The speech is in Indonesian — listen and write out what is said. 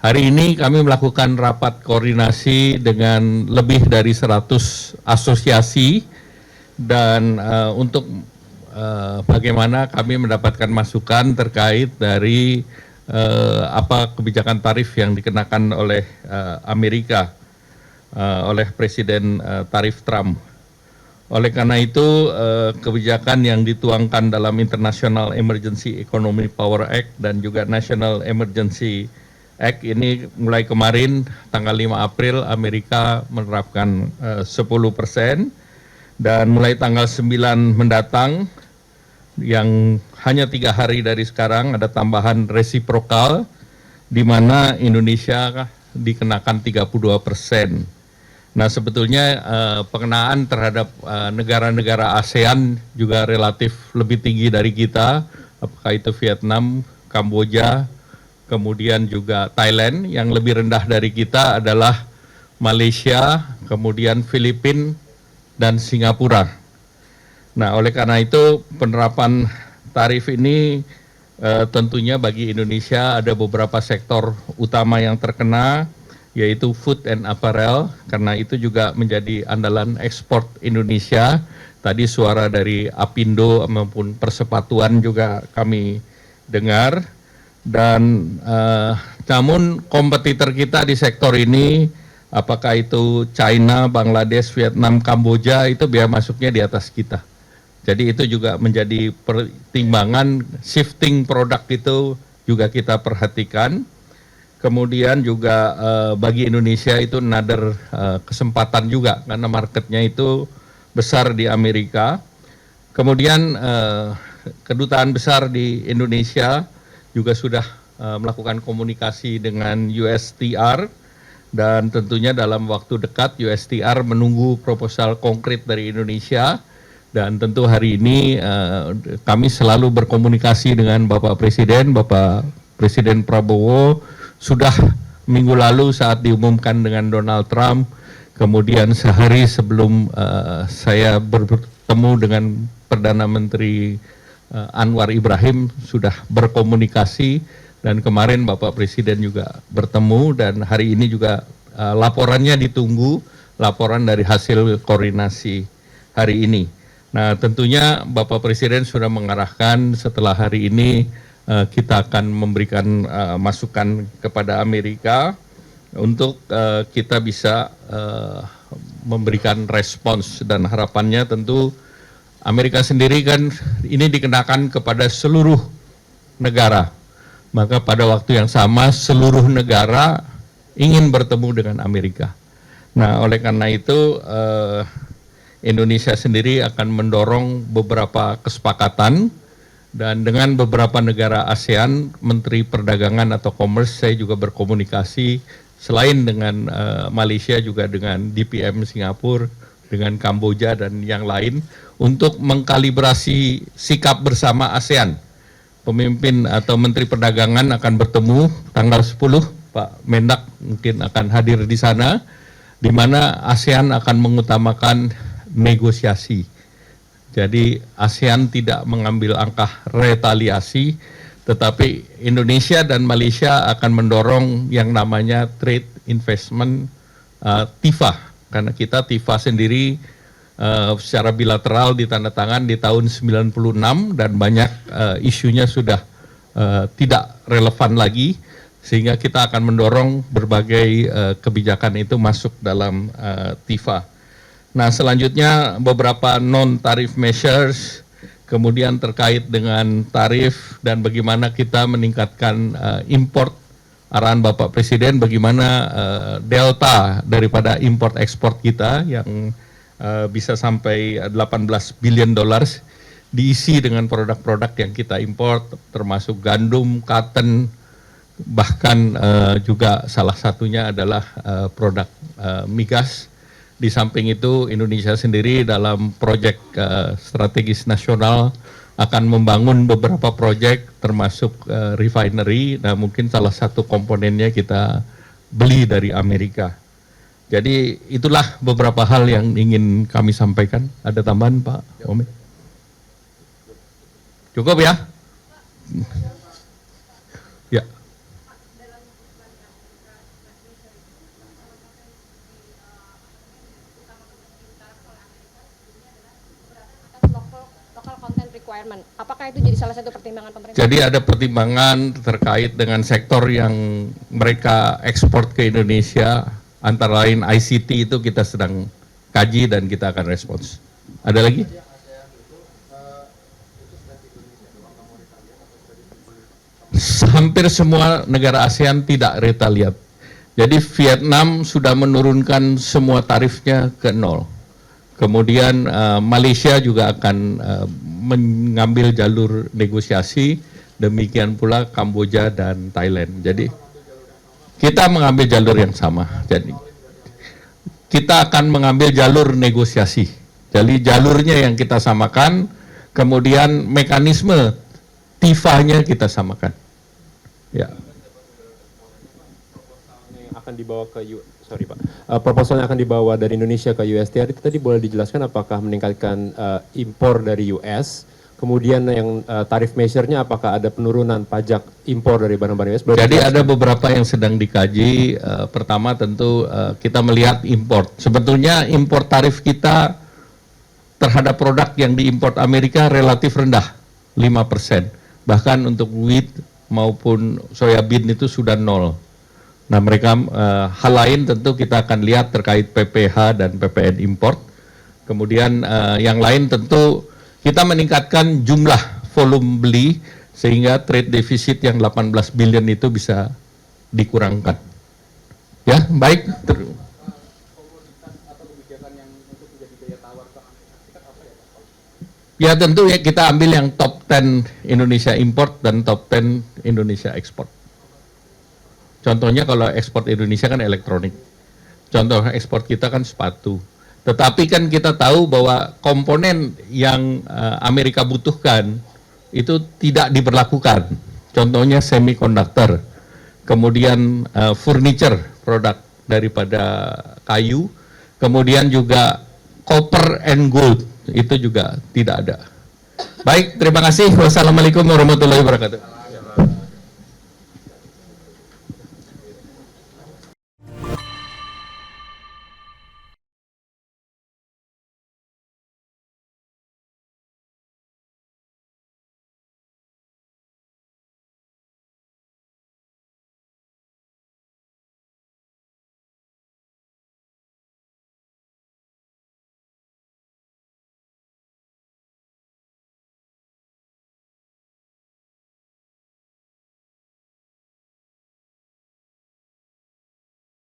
Hari ini kami melakukan rapat koordinasi dengan lebih dari 100 asosiasi dan untuk bagaimana kami mendapatkan masukan terkait dari apa kebijakan tarif yang dikenakan oleh Amerika oleh Presiden tarif Trump. Oleh karena itu, kebijakan yang dituangkan dalam International Emergency Economic Power Act dan juga National Emergency Act ini mulai kemarin tanggal 5 April Amerika menerapkan 10% dan mulai tanggal 9 mendatang yang hanya 3 hari dari sekarang ada tambahan resiprokal di mana Indonesia dikenakan 32%. Nah sebetulnya pengenaan terhadap negara-negara ASEAN juga relatif lebih tinggi dari kita, apakah itu Vietnam, Kamboja, kemudian juga Thailand. Yang lebih rendah dari kita adalah Malaysia, kemudian Filipina, dan Singapura. Nah oleh karena itu penerapan tarif ini tentunya bagi Indonesia ada beberapa sektor utama yang terkena, yaitu food and apparel, karena itu juga menjadi andalan ekspor Indonesia. Tadi suara dari Apindo maupun Persepatuan juga kami dengar. Dan namun kompetitor kita di sektor ini, apakah itu China, Bangladesh, Vietnam, Kamboja, itu biaya masuknya di atas kita. Jadi itu juga menjadi pertimbangan shifting produk itu juga kita perhatikan. Kemudian juga bagi Indonesia itu another kesempatan juga karena marketnya itu besar di Amerika. Kemudian kedutaan besar di Indonesia juga sudah melakukan komunikasi dengan USTR dan tentunya dalam waktu dekat USTR menunggu proposal konkret dari Indonesia. Dan tentu hari ini kami selalu berkomunikasi dengan Bapak Presiden Prabowo. Sudah minggu lalu saat diumumkan dengan Donald Trump, kemudian sehari sebelum saya bertemu dengan Perdana Menteri Anwar Ibrahim sudah berkomunikasi, dan kemarin Bapak Presiden juga bertemu, dan hari ini juga laporannya ditunggu, laporan dari hasil koordinasi hari ini. Nah tentunya Bapak Presiden sudah mengarahkan setelah hari ini kita akan memberikan masukan kepada Amerika untuk kita bisa memberikan respons, dan harapannya tentu Amerika sendiri kan ini dikenakan kepada seluruh negara. Maka pada waktu yang sama seluruh negara ingin bertemu dengan Amerika. Nah oleh karena itu Indonesia sendiri akan mendorong beberapa kesepakatan. Dan dengan beberapa negara ASEAN, Menteri Perdagangan atau Commerce, saya juga berkomunikasi selain dengan Malaysia juga dengan DPM Singapura, dengan Kamboja dan yang lain untuk mengkalibrasi sikap bersama ASEAN. Pemimpin atau Menteri Perdagangan akan bertemu tanggal 10, Pak Mendak mungkin akan hadir di sana, di mana ASEAN akan mengutamakan negosiasi. Jadi ASEAN tidak mengambil angka retaliasi, tetapi Indonesia dan Malaysia akan mendorong yang namanya trade investment TIFA. Karena kita TIFA sendiri secara bilateral ditandatangan di tahun 96 dan banyak isunya sudah tidak relevan lagi, sehingga kita akan mendorong berbagai kebijakan itu masuk dalam TIFA. Nah selanjutnya beberapa non-tarif measures, kemudian terkait dengan tarif dan bagaimana kita meningkatkan import. Arahan Bapak Presiden bagaimana delta daripada import ekspor kita yang bisa sampai 18 billion dollars diisi dengan produk-produk yang kita import, termasuk gandum, cotton, bahkan juga salah satunya adalah produk migas. Di samping itu Indonesia sendiri dalam proyek strategis nasional akan membangun beberapa proyek termasuk refinery. Nah mungkin salah satu komponennya kita beli dari Amerika. Jadi itulah beberapa hal yang ingin kami sampaikan. Ada tambahan Pak Omi? Cukup ya? Ya. requirement. Apakah itu jadi salah satu pertimbangan pemerintah? Jadi ada pertimbangan terkait dengan sektor yang mereka ekspor ke Indonesia, antara lain ICT itu kita sedang kaji dan kita akan respons. Ada lagi? Hampir semua negara ASEAN tidak retaliat. Jadi Vietnam sudah menurunkan semua tarifnya ke nol. Kemudian Malaysia juga akan mengambil jalur negosiasi, demikian pula Kamboja dan Thailand. Jadi kita mengambil jalur yang sama. Jadi kita akan mengambil jalur negosiasi. Jadi jalurnya yang kita samakan, kemudian mekanisme TIFA-nya kita samakan. Ya. Akan dibawa ke proposalnya akan dibawa dari Indonesia ke USTR itu tadi boleh dijelaskan apakah meningkatkan impor dari US, kemudian yang tarif measure-nya apakah ada penurunan pajak impor dari barang-barang US? Jadi ada beberapa yang sedang dikaji. Pertama tentu kita melihat impor. Sebetulnya impor tarif kita terhadap produk yang diimpor Amerika relatif rendah, 5%. Bahkan untuk wheat maupun soybean itu sudah nol. Nah mereka hal lain tentu kita akan lihat terkait PPH dan PPN import. Kemudian yang lain tentu kita meningkatkan jumlah volume beli sehingga trade deficit yang 18 billion itu bisa dikurangkan. Ya baik. Ya tentu ya kita ambil yang top 10 Indonesia import dan top 10 Indonesia ekspor. Contohnya kalau ekspor Indonesia kan elektronik. Contoh ekspor kita kan sepatu. Tetapi kan kita tahu bahwa komponen yang Amerika butuhkan itu tidak diberlakukan. Contohnya semikonduktor, kemudian furniture produk daripada kayu, kemudian juga copper and gold itu juga tidak ada. Baik, terima kasih. Wassalamualaikum warahmatullahi wabarakatuh.